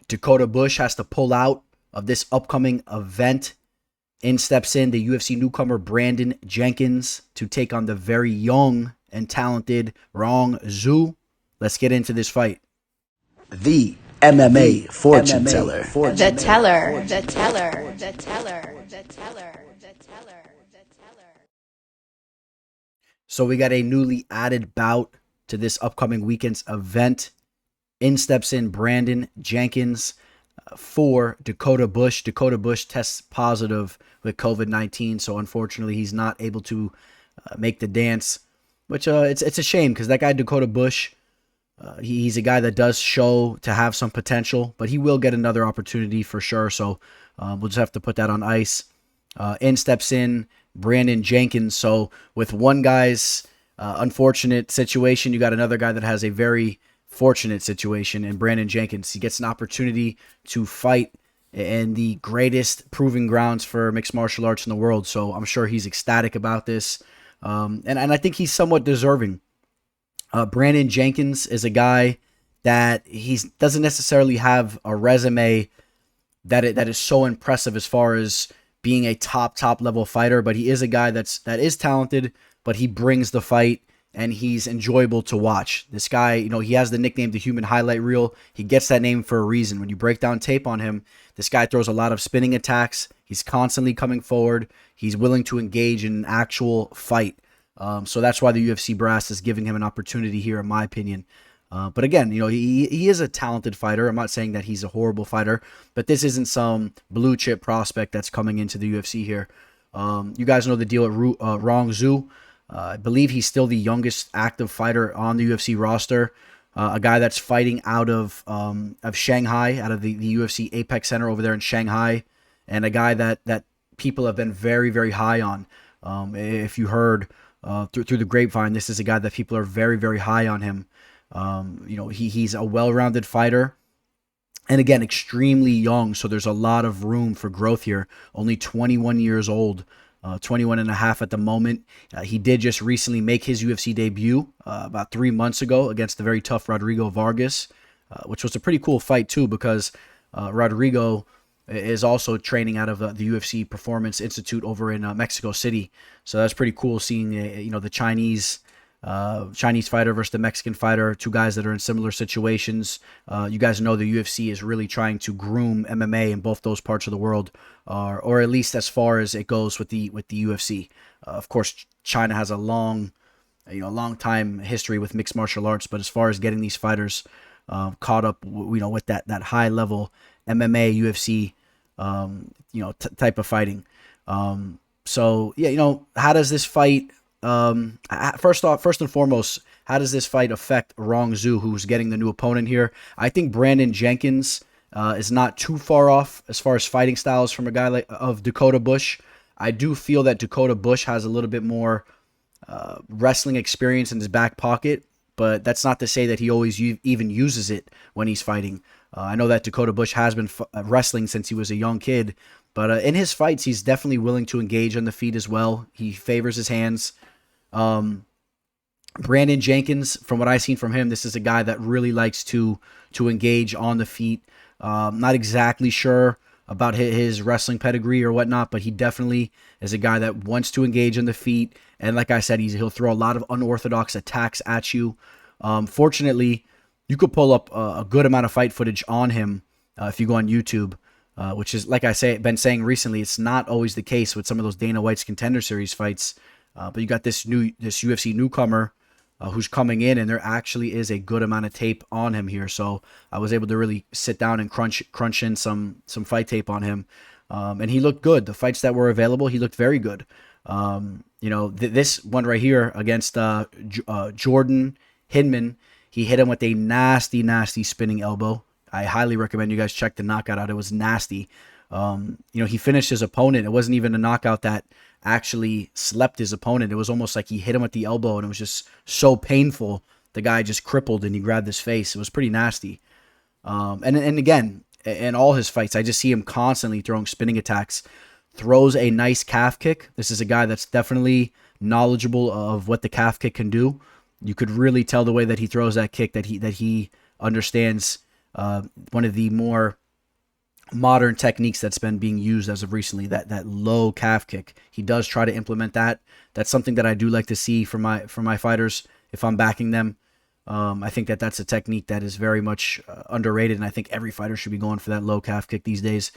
Dakota Bush has to pull out of this upcoming event. In steps in the UFC newcomer Brandon Jenkins to take on the very young and talented Rong Zhu. Let's get into this fight. The MMA fortune teller. The teller. The teller. The teller. The teller. The teller. The teller. So we got a newly added bout to this upcoming weekend's event. In steps in Brandon Jenkins for Dakota Bush. Dakota Bush tests positive with COVID-19, so unfortunately he's not able to make the dance, which it's a shame because that guy Dakota Bush, he's a guy that does show to have some potential, but he will get another opportunity for sure, so we'll just have to put that on ice. In steps in Brandon Jenkins, so with one guy's unfortunate situation, you got another guy that has a very fortunate situation in Brandon Jenkins. He gets an opportunity to fight in the greatest proving grounds for mixed martial arts in the world. So I'm sure he's ecstatic about this. And I think he's somewhat deserving. Brandon Jenkins is a guy that he doesn't necessarily have a resume that is so impressive as far as being a top level fighter, but he is a guy that is talented, but he brings the fight and he's enjoyable to watch. This guy, he has the nickname the human highlight reel. He gets that name for a reason. When you break down tape on him, this guy throws a lot of spinning attacks. He's constantly coming forward. He's willing to engage in an actual fight. So that's why the UFC brass is giving him an opportunity here, in my opinion. But again, he is a talented fighter. I'm not saying that he's a horrible fighter, but this isn't some blue chip prospect that's coming into the UFC here. You guys know the deal at Rong Zhu. I believe he's still the youngest active fighter on the UFC roster. A guy that's fighting out of Shanghai, out of the UFC Apex Center over there in Shanghai, and a guy that people have been very, very high on. If you heard through the grapevine, this is a guy that people are very, very high on him. He's a well-rounded fighter. And again, extremely young, so there's a lot of room for growth here. Only 21 years old. 21 and a half at the moment. He did just recently make his UFC debut about 3 months ago against the very tough Rodrigo Vargas, which was a pretty cool fight too because Rodrigo is also training out of the UFC Performance Institute over in Mexico City. So that's pretty cool seeing the Chinese fighter versus the Mexican fighter, two guys that are in similar situations. You guys know the UFC is really trying to groom MMA in both those parts of the world, or at least as far as it goes with the UFC. Of course, China has a long time history with mixed martial arts, but as far as getting these fighters caught up, with that high level MMA, UFC, type of fighting. So yeah, how does this fight? First and foremost, how does this fight affect Rong Zhu, who's getting the new opponent here? I think Brandon Jenkins is not too far off as far as fighting styles from a guy of Dakota Bush. I do feel that Dakota Bush has a little bit more wrestling experience in his back pocket, but that's not to say that he always even uses it when he's fighting. I know that Dakota Bush has been wrestling since he was a young kid, but in his fights, he's definitely willing to engage on the feet as well. He favors his hands. Brandon Jenkins, from what I've seen from him, this is a guy that really likes to engage on the feet. Not exactly sure about his wrestling pedigree or whatnot, but he definitely is a guy that wants to engage on the feet. And like I said, he'll throw a lot of unorthodox attacks at you. Fortunately, you could pull up a good amount of fight footage on him if you go on YouTube, which is, like been saying recently, it's not always the case with some of those Dana White's Contender Series fights. But you got this UFC newcomer who's coming in, and there actually is a good amount of tape on him here. So I was able to really sit down and crunch in some fight tape on him, and he looked good. The fights that were available, he looked very good. This one right here against Jordan Hinman, he hit him with a nasty spinning elbow. I highly recommend you guys check the knockout out. It was nasty. He finished his opponent. It wasn't even a knockout that actually slept his opponent. It was almost like he hit him with the elbow, and it was just so painful. The guy just crippled, and he grabbed his face. It was pretty nasty. And again, in all his fights, I just see him constantly throwing spinning attacks. Throws a nice calf kick. This is a guy that's definitely knowledgeable of what the calf kick can do. You could really tell the way that he throws that kick that he understands one of the more modern techniques that's been being used as of recently, that low calf kick. He does try to implement that. That's something that I do like to see from my fighters if I'm backing them. I think that's a technique that is very much underrated, and I think every fighter should be going for that low calf kick these days.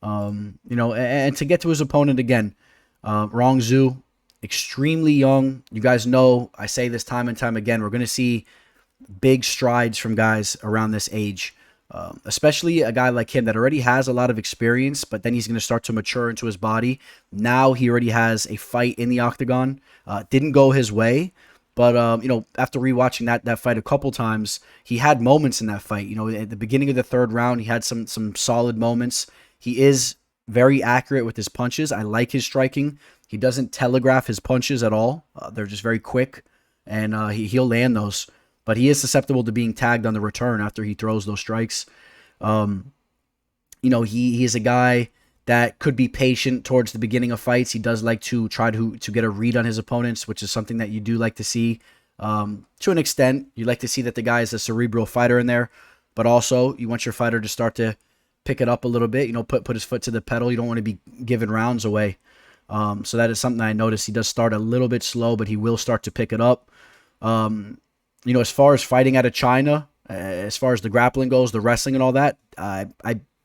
And to get to his opponent again, Rong Zhu, extremely young. You guys know I say this time and time again. We're going to see big strides from guys around this age, especially a guy like him that already has a lot of experience, but then he's going to start to mature into his body. Now he already has a fight in the octagon. Didn't go his way, but after rewatching that fight a couple times, he had moments in that fight. At the beginning of the third round, he had some solid moments. He is very accurate with his punches. I like his striking. He doesn't telegraph his punches at all. They're just very quick, and he'll land those. But he is susceptible to being tagged on the return after he throws those strikes. He is a guy that could be patient towards the beginning of fights. He does like to try to get a read on his opponents, which is something that you do like to see. To an extent, you like to see that the guy is a cerebral fighter in there, but also you want your fighter to start to pick it up a little bit, put his foot to the pedal. You don't want to be giving rounds away. So that is something I noticed. He does start a little bit slow, but he will start to pick it up. As far as fighting out of China, as far as the grappling goes, the wrestling and all that, I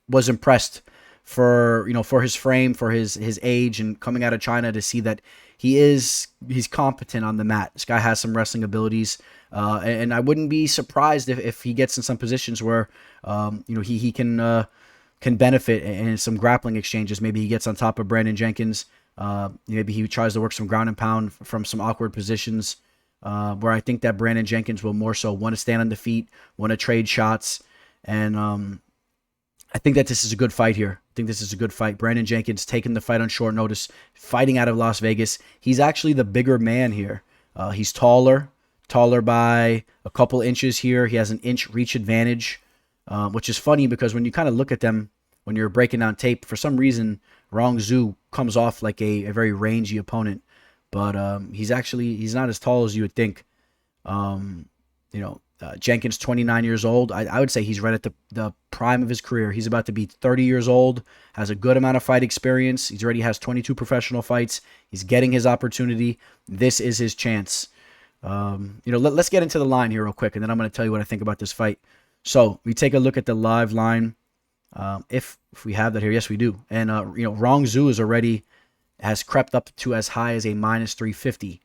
was impressed for his frame, for his age, and coming out of China to see that he's competent on the mat. This guy has some wrestling abilities, and I wouldn't be surprised if he gets in some positions where he can benefit in some grappling exchanges. Maybe he gets on top of Brandon Jenkins. Maybe he tries to work some ground and pound from some awkward positions, where I think that Brandon Jenkins will more so want to stand on the feet, want to trade shots, and I think that this is a good fight here. I think this is a good fight. Brandon Jenkins taking the fight on short notice, fighting out of Las Vegas. He's actually the bigger man here. He's taller by a couple inches here. He has an inch reach advantage, which is funny because when you kind of look at them, when you're breaking down tape, for some reason, Rong Zhu comes off like a very rangy opponent. But he's not as tall as you would think. Jenkins, 29 years old. I would say he's right at the prime of his career. He's about to be 30 years old, has a good amount of fight experience. He already has 22 professional fights. He's getting his opportunity. This is his chance. Let's get into the line here real quick, and then I'm going to tell you what I think about this fight. So we take a look at the live line. If we have that here, yes, we do. And Rong Zhu has crept up to as high as a minus 350.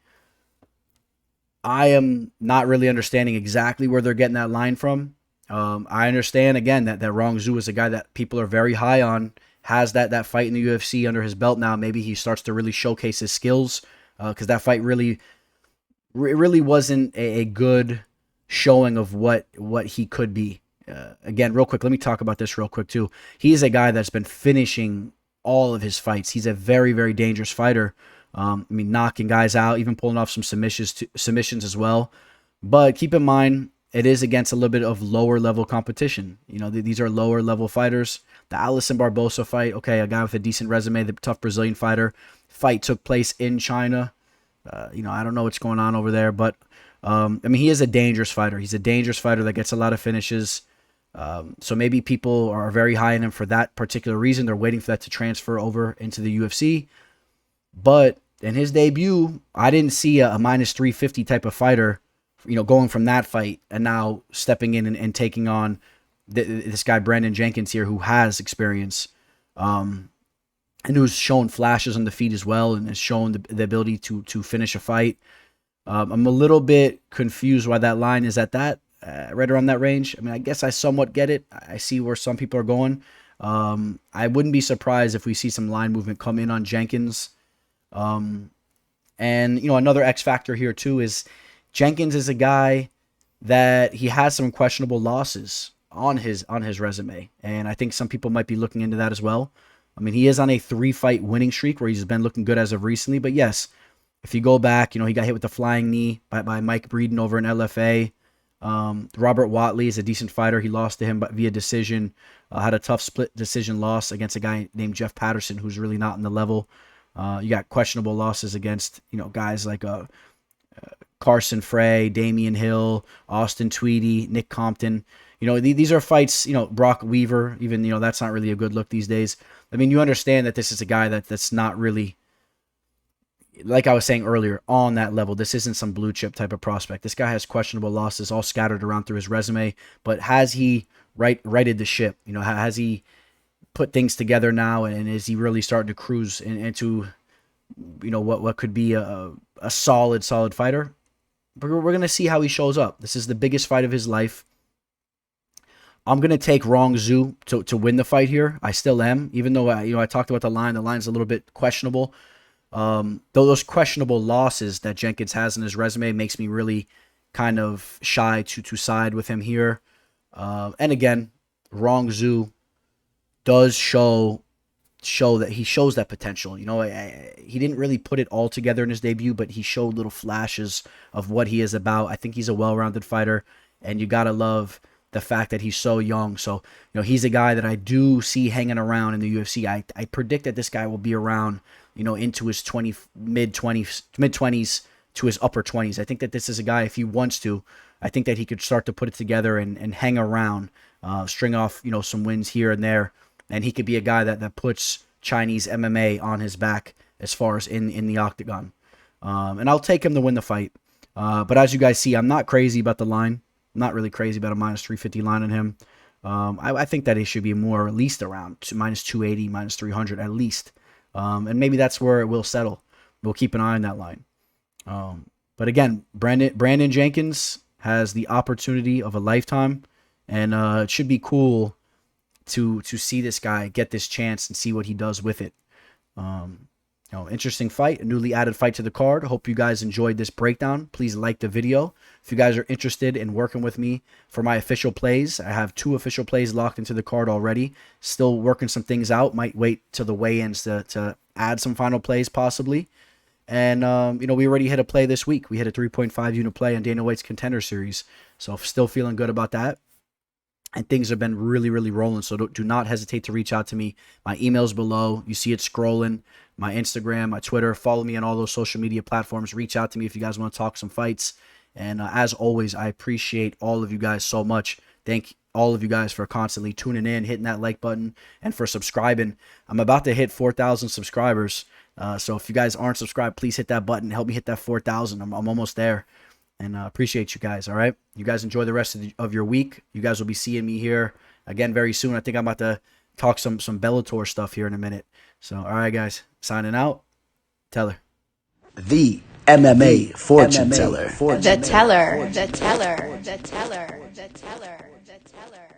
I am not really understanding exactly where they're getting that line from. I understand, again, that Rong Zhu is a guy that people are very high on, has that fight in the UFC under his belt now. Maybe he starts to really showcase his skills, because that fight really wasn't a good showing of what he could be. Again, real quick, let me talk about this real quick too. He is a guy that's been finishing all of his fights. He's a very, very dangerous fighter. Knocking guys out, even pulling off some submissions as well. But keep in mind, it is against a little bit of lower level competition. These are lower level fighters. The Alisson Barbosa fight, okay, a guy with a decent resume, the tough Brazilian fighter. Fight took place in China. I don't know what's going on over there, but he is a dangerous fighter. He's a dangerous fighter that gets a lot of finishes. So maybe people are very high in him for that particular reason. They're waiting for that to transfer over into the UFC. But in his debut, I didn't see a minus 350 type of fighter, going from that fight and now stepping in and taking on this guy, Brandon Jenkins here, who has experience, and who's shown flashes on the feet as well and has shown the ability to finish a fight. I'm a little bit confused why that line is at that, right around that range. I guess I somewhat get it. I see where some people are going. I wouldn't be surprised if we see some line movement come in on Jenkins. Another X factor here too is Jenkins is a guy that he has some questionable losses on his resume, and I think some people might be looking into that as well. He is on a 3-fight winning streak where he's been looking good as of recently, but yes, if you go back, he got hit with the flying knee by Mike Breeden over in LFA. Robert Watley is a decent fighter. He lost to him via decision. Had a tough split decision loss against a guy named Jeff Patterson, who's really not in the level. You got questionable losses against, guys like Carson Frey, Damian Hill, Austin Tweedy, Nick Compton. these are fights, Brock Weaver, even, that's not really a good look these days. I mean, you understand that this is a guy that's not really, like I was saying earlier, on that level. This isn't some blue chip type of prospect. This guy has questionable losses all scattered around through his resume, but has he righted the ship? Has he put things together now, and is he really starting to cruise into, what could be a solid fighter? But we're going to see how he shows up. This is the biggest fight of his life. I'm going to take Rong Zhu to win the fight here. I still am, even though I talked about the line. The line's a little bit questionable. Though those questionable losses that Jenkins has in his resume makes me really kind of shy to side with him here. And again, Rong Zhu does show that he shows that potential. He didn't really put it all together in his debut, but he showed little flashes of what he is about. I think he's a well-rounded fighter, and you gotta love the fact that he's so young. So, he's a guy that I do see hanging around in the UFC. I predict that this guy will be around, into his mid 20s to his upper 20s. I think that this is a guy, if he wants to, I think that he could start to put it together and hang around, string off, some wins here and there. And he could be a guy that puts Chinese MMA on his back as far as in the octagon. And I'll take him to win the fight. But as you guys see, I'm not crazy about the line. I'm not really crazy about a minus 350 line on him. I think that it should be more, at least around minus 280, minus 300 at least. And maybe that's where it will settle. We'll keep an eye on that line. But again, Brandon Jenkins has the opportunity of a lifetime. And it should be cool to see this guy get this chance and see what he does with it. Interesting fight, a newly added fight to the card. Hope you guys enjoyed this breakdown. Please like the video. If you guys are interested in working with me for my official plays, I have 2 official plays locked into the card already. Still working some things out. Might wait till the weigh-ins to add some final plays possibly. And, we already hit a play this week. We hit a 3.5 unit play on Dana White's Contender Series. So still feeling good about that. And things have been really, really rolling. So do not hesitate to reach out to me. My email's below. You see it scrolling. My Instagram, my Twitter. Follow me on all those social media platforms. Reach out to me if you guys want to talk some fights. And as always, I appreciate all of you guys so much. Thank all of you guys for constantly tuning in, hitting that like button, and for subscribing. I'm about to hit 4,000 subscribers. So if you guys aren't subscribed, please hit that button. Help me hit that 4,000. I'm almost there. And appreciate you guys, all right? You guys enjoy the rest of your week. You guys will be seeing me here again very soon. I think I'm about to talk some Bellator stuff here in a minute. So, all right, guys. Signing out. Teller. The MMA fortune teller. The teller. The teller. The teller. The teller. The teller.